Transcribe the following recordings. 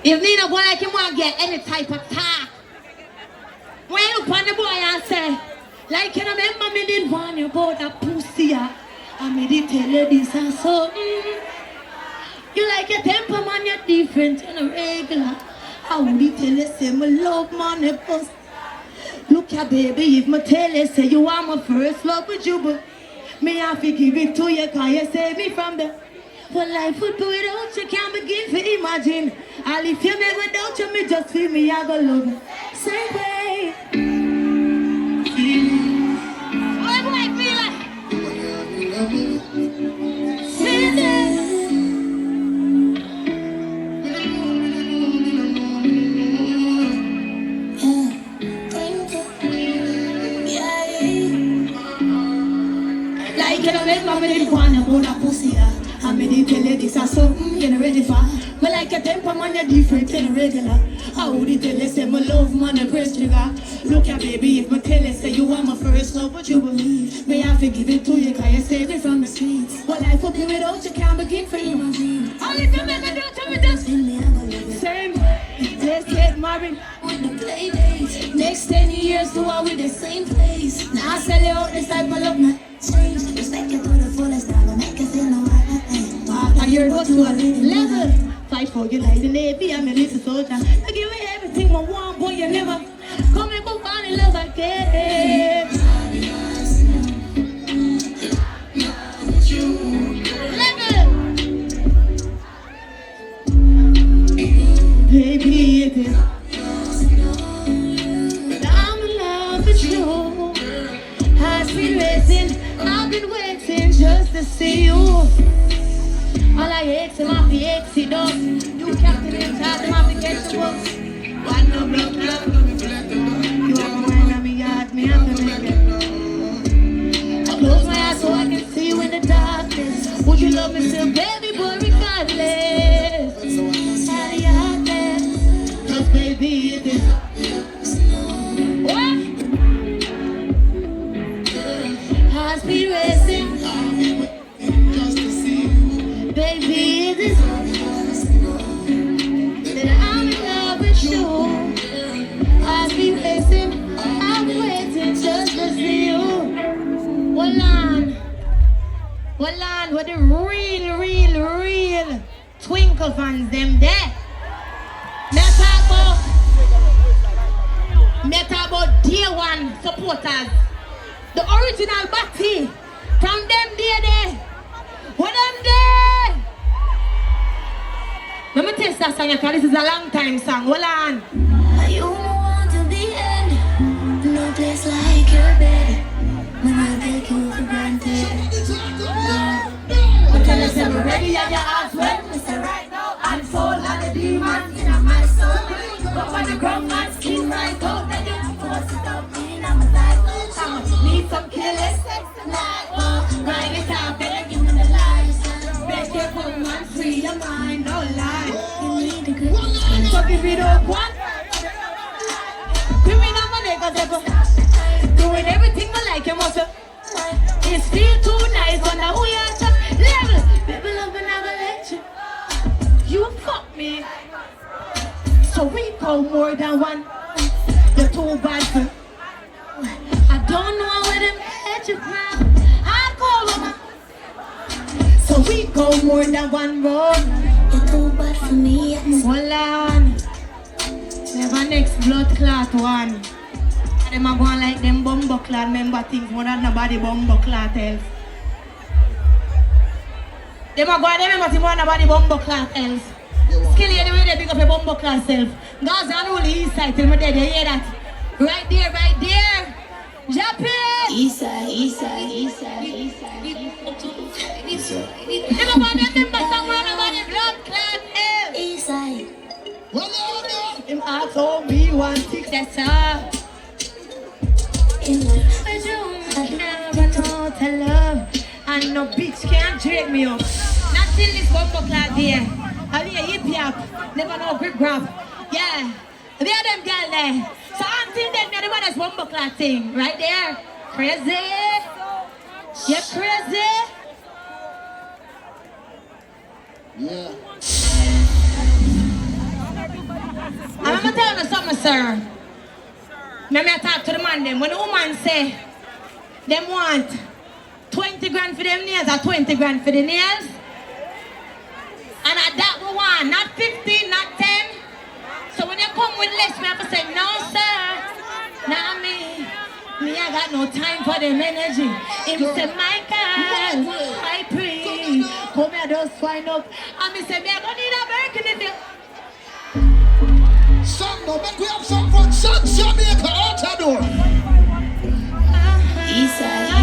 If Nina boy like him want get any type of talk. When you look on the boy and say, like you remember me did warn you about that pussy, I made it tell you this and so. You like your temper man, you're different than a regular. I would tell you say my love man, a pussy. Look ya baby, if my tell you say you are my first love with you, but me have to give it to you, cause you save me from the what life would do without you, can't begin to imagine. And if you never doubt you, me just feel me, I go love you. Same way. What do I feel like? Same way. Like you remember me didn't want about that pussy, I made it tell you this or something you're ready for. But like a temper man, you're different than a regular. I would tell you say my love man, a breast trigger. Look at baby, if my tell you say you are my first love, what you believe? May I forgive it to you, cause you saved me from the streets. What life will be without you, can't begin for you. All if you make a do to me, just feel me, I believe. Same, let's get married with the play dates. Next 10 years, do I with the same place. Now I sell you out this type of love, man. Change, respect you to the fullest, I will make you feel no right. I hear what's to a level. Fight for you like the Navy, I'm a little soldier. I give you everything I want, boy, you never come and go find in love again. Level. Baby, it is. I'm in love with you. Heart's been racing, I've been waiting just to see you. All I hate is my PX, dog. You captain in charge, my PX work. One no block, you are my mind on me yard, me have to make it. I close my eyes so I can see you in the darkness. Would you love me still, baby, but regardless? How do you have that? Just baby, it is. What? Heart speed racing. Baby, this that I'm in love with you. I'll be waiting, I'll be waiting just to see you. Hold on, with the real Twinkle fans, them there. Meta about day one supporters. The original Batty from them there. What them there? Let me test that song because this is a long time song. Hold on. You don't want to the end. No place like your bed. When I take you for granted. But tell us I'm ready and your ass wet. Mr. Right now, I'm full of the demons in my soul. But when the ground my skin right out, then you force it up in my life. Need some killers sex tonight. Ride it out, better give me the lies. Beg your woman, free your mind, no lie. So give it up one. Doing up my niggas ever. Doing everything I like you must. It's feel too nice when I who you touch. Level, baby love and never let you. You fuck me. So we go more than one. You're too bad for. I don't know where them hate you from. I call them. So we go more than one road. You're too bad for me. Hold on. Never next blood clot one. Them are going like them bumbo clot member things more than nobody bumbo clot else. Them are going them member things more than nobody bumbo clot else. Skilly anyway they pick up a bumbo clot self. Gaza and only east side till me dead, you hear that? Right there. Japan! East side. Never want them member song more than nobody blood clot else. East side. Him ask how me want six, that's all. But you never know to love. And no bitch can't drag me up. Not till this bumbo class here. I'll be a hippie up. Never know grip grab. Yeah. They are them girl there. So until then, they're the one that's bumbo class thing. Right there. Crazy. You crazy? Yeah. sir. Me talk to the man them. When the woman say, them want 20 grand for them nails or 20 grand for the nails. And at that we want, not 15, not 10. So when you come with less, me have to say, no sir, not me. Me I got no time for them energy. If me say, Michael, I pray, come here just wind up. And me say, me I gonna need a Birkin if you. Some no, make we have some fun. Sandz, Jamaica, out the door. Eastside.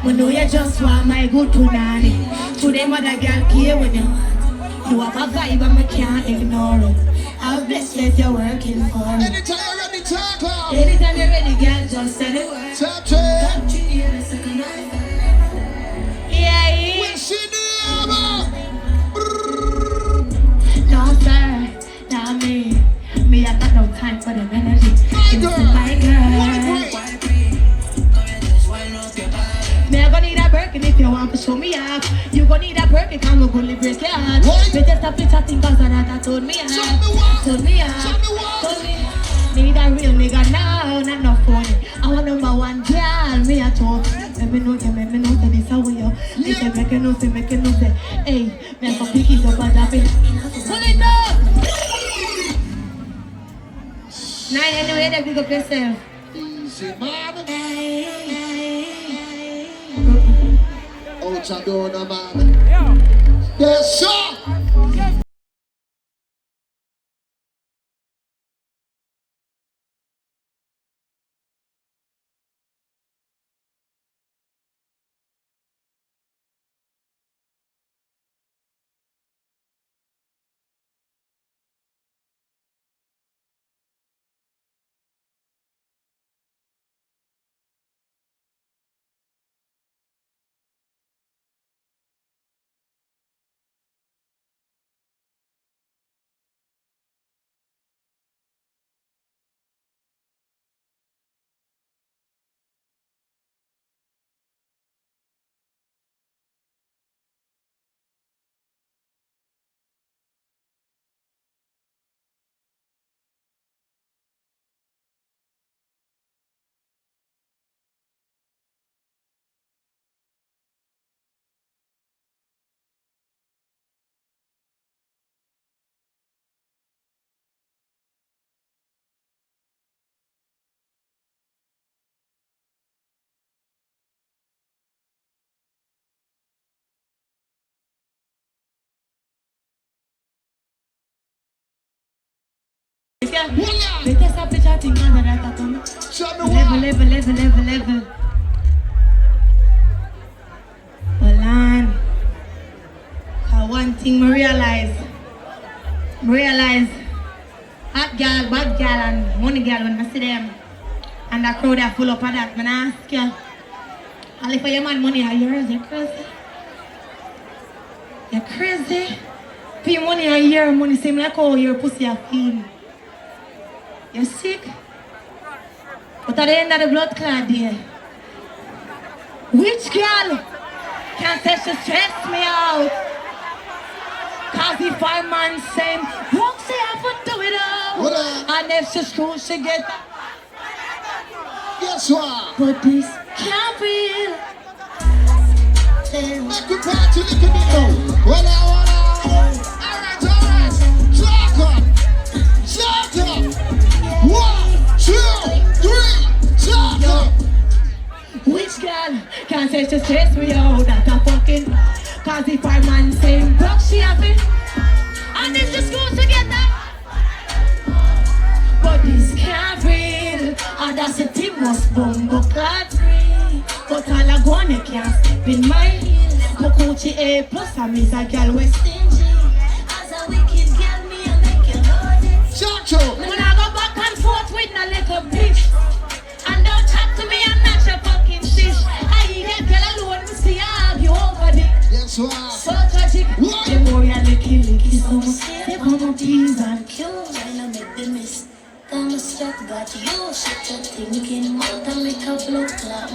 We know you just want my good punani. To them other girl care when you have a vibe and we can't ignore it. I'll bless that you're working for it. Anytime you're ready, talk on. Anytime you're ready, girl, just say the word. Top 10. Yeah. We see the No sir, not me. Me I got no time for them energy. My girl. My girl. Me I gonna need a Birkin if you want to show me off. You gonna need a Birkin, come we gonna break your heart. What? Me just a picture thing cause that told me off. Told me off. Need a real nigga now, not no phony. I want number one girl, me a talk. Let me know, say this how we are. Me say make you know, say. Hey, me a pick it up and drop it. Pull it up! Now anyway, that pick up yourself. easy, man. Out the door, man. Yes, sir. Make us a picture thing on that come. Level. Hold on. One thing I realize hot girl, bad girl and money girl when I see them and the crowd are full up of that, man, I ask you. And if your man money are yours, you're crazy. You're crazy. For your money are your money seem like how your pussy are feeling. You're sick. But at the end of the blood clot day, which girl can say she stress me out? Cause if I man same, won't say I would do it all. And if she screw, she get that. Guess what? But this can't be. Make we party a little bit now. Well, alright. Talk up. 1, 2, 3, talk up. Which girl can say she stress me out? That a fucking. Cause if I man same, broke she happy. And if she screw together. But this can't real. And that's a thing must bumbo clot free. But all I go on, you can't step in my heels. My Gucci A plus and me's a girl we stingy. As a wicked girl, me I make you hold it. Chacho. When I go back and forth with a little bitch. And don't talk to me and not your fucking fish. I eat that girl alone, me see I argue over it. Guess what? So tragic. The more you licky so they come on tease and kill. When I make the miss. I'm a strap got you, shut your thinking mouth and make a blood clot.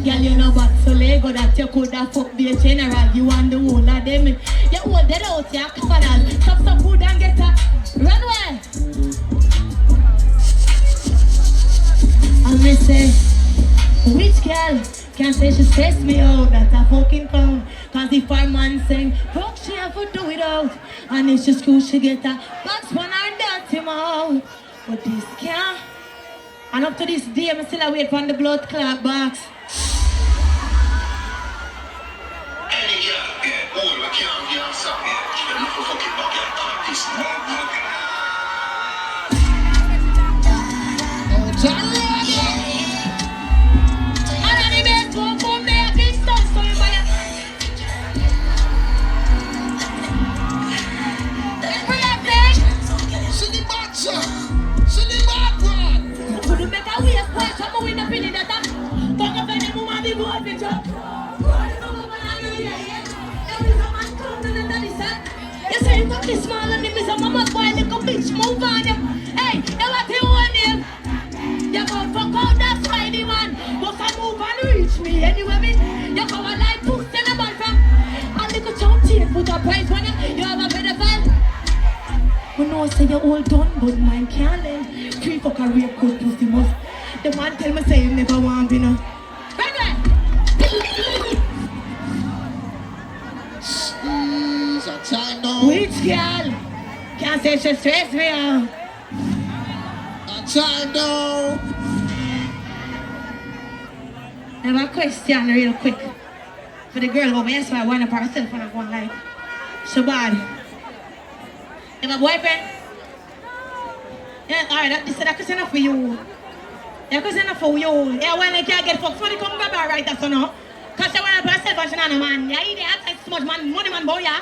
Girl, you know back so Lego that you could have fucked be a general. You want the whole of them. You hold that out, you covered. Stop good Can't say she stress me out, that's a fucking clown. Cause if our man sing, fuck she have to do it out. And if she screw, she get a box one her dirty mouth. But this can't. And up to this day, I still wait for the blood clot box. Any girl, yeah, all we can't get something, yeah. Them for fucking backyard artists, no. You say you got this small and them is a mama boy, little bitch, move on you. Hey, you what you want him? You go fuck out that Friday man, but I move and reach me anyway, me. You go a light push in a man from a little chunk tape, put a price on you. You have a pedophile. We know say you're all done, but mine can't end. Free fuck a rape good pussy must. The man tell me say you never want me no. Time now. Which girl? Can't say she stress me out. Time now. I have a question real quick. For the girl, but yes, I want to herself and I go like, so bad. You have a boyfriend? Yeah, alright, this is a question for you. Yeah, question for you. Yeah, when I can't get fucked, somebody come grab her right after now. Because she want to herself and she not a man. Yeah, he have too much money man boy, yeah.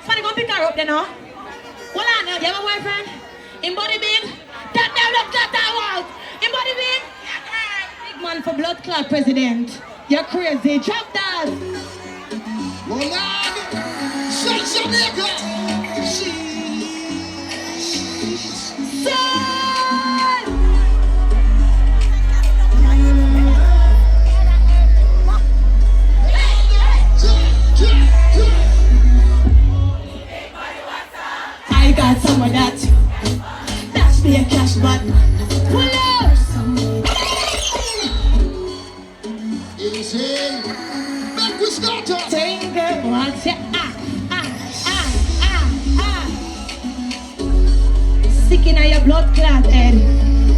Somebody go pick her up there now. Hold on, you have a boyfriend? In body bin? That out. In body bin? Big man for blood clot president. You're crazy. Drop that. Hold on. Shut Jamaica. I got some of that. That's be a cash but pull up. Easy. Make we start up. Finger, watch it. Sick in your blood clot head.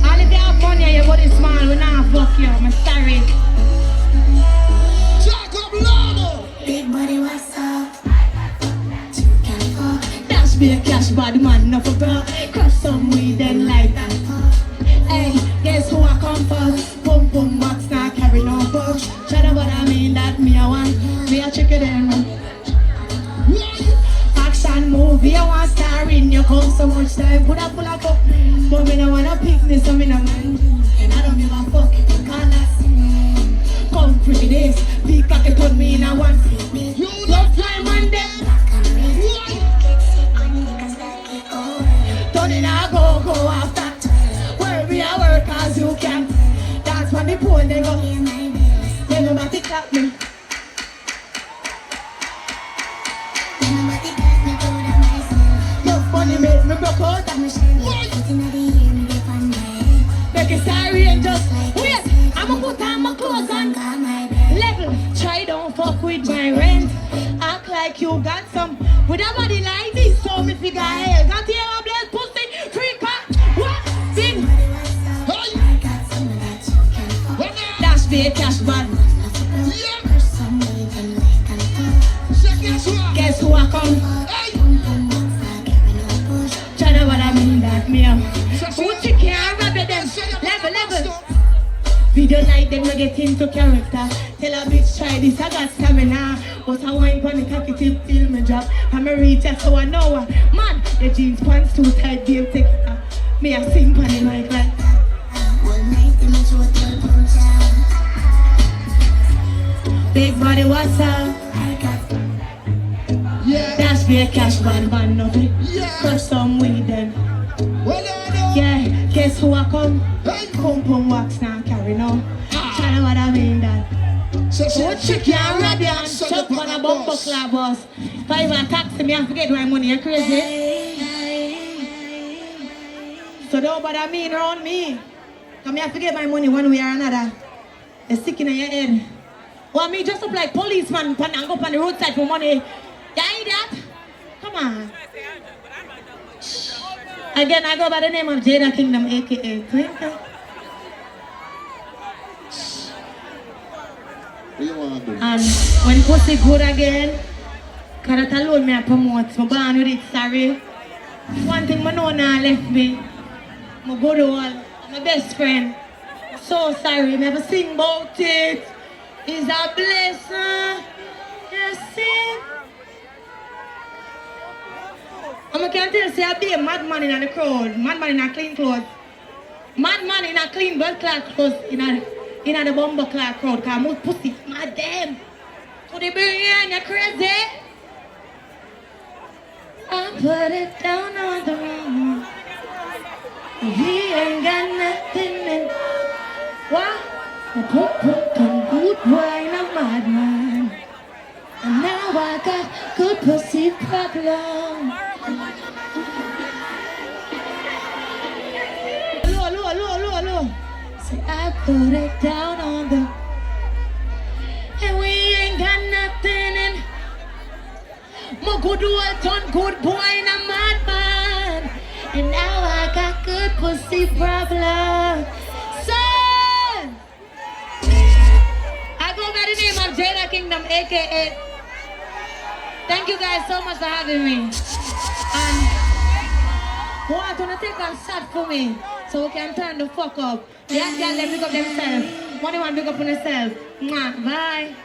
All if you have money and your body small, we not fuck you. I'm sorry. Jack up Lano. Big body, what's up? Be a cash bad man, no for bro. Crush some weed and light that. Hey, guess who I come for? Boom boom box, not carry no bush. Shut up what I mean, that me I want. Me a chicken and run. Action movie, I want star in. You come so much time, put up full of cup. But me no wanna pick me, so me no mind. And I don't give a fuck, cause come pretty days. Peacock it on me in a one. You love time and then. Turning I go after. Where we are work as you can. That's when the pole they go. They nobody clap me. Your funny make me broke out. Make it sorry and just wait. I'ma put on my clothes on. Level. Try don't fuck with my rent. Act like you got some. With a body like this, so me figure hell. Got here a blessed pussy, free cut. What? Big. Dash be a cash bad. Guess who I come? Try what I mean that me. Who you can't rub it them? Level. Video night, then we get into character. Tell a bitch try this, I got stamina. But I wine pon the cocky tip till me drop. I'm a reach, so I know her. Man, the jeans pants too tight, deal take it. Me a sing pon the mic like big body, what's up? Yeah. Dash be a cash man, nothing. Yeah. Crush some weed then. Well, Yeah, guess who I come? Hey. Pum wax now carry no. Try what I mean that. What chick you ready and shut up on a bumper club boss. If I even tax me, I forget my money, you crazy? So don't bother me around me. Come here, forget my money one way or another. It's sticking in your head. Well, me just up like policeman and go up on the roadside for money. You ain't that? Come on. Again, I go by the name of Jada Kingdom, aka Twinkle. What you want to do? And when pussy good again, cause that alone me I promote. I'm born with it, sorry. One thing I know now left me. I'm good all. My best friend. So sorry, never sing about it. It's a blessing. Yes, sing. I can tell you, say I be a madman in the crowd. Madman in a clean clothes. Madman in a clean blood clot clothes in the bomber clot crowd. Cause most pussy mad them. So they bring you in, you crazy. I put it down on the road. We ain't got nothing in. What? I put good boy in a madman. And now I got good pussy problem. Low. Say I put it down on the. And we ain't got nothing in. My good old done good boy in a madman. And now I got good pussy problem. Son! I go by the name of Jada Kingdom, aka. Thank you guys so much for having me. And who want to take a shot for me so we can turn the fuck up. Yeah, let me pick up themselves. One big up on themselves. Bye.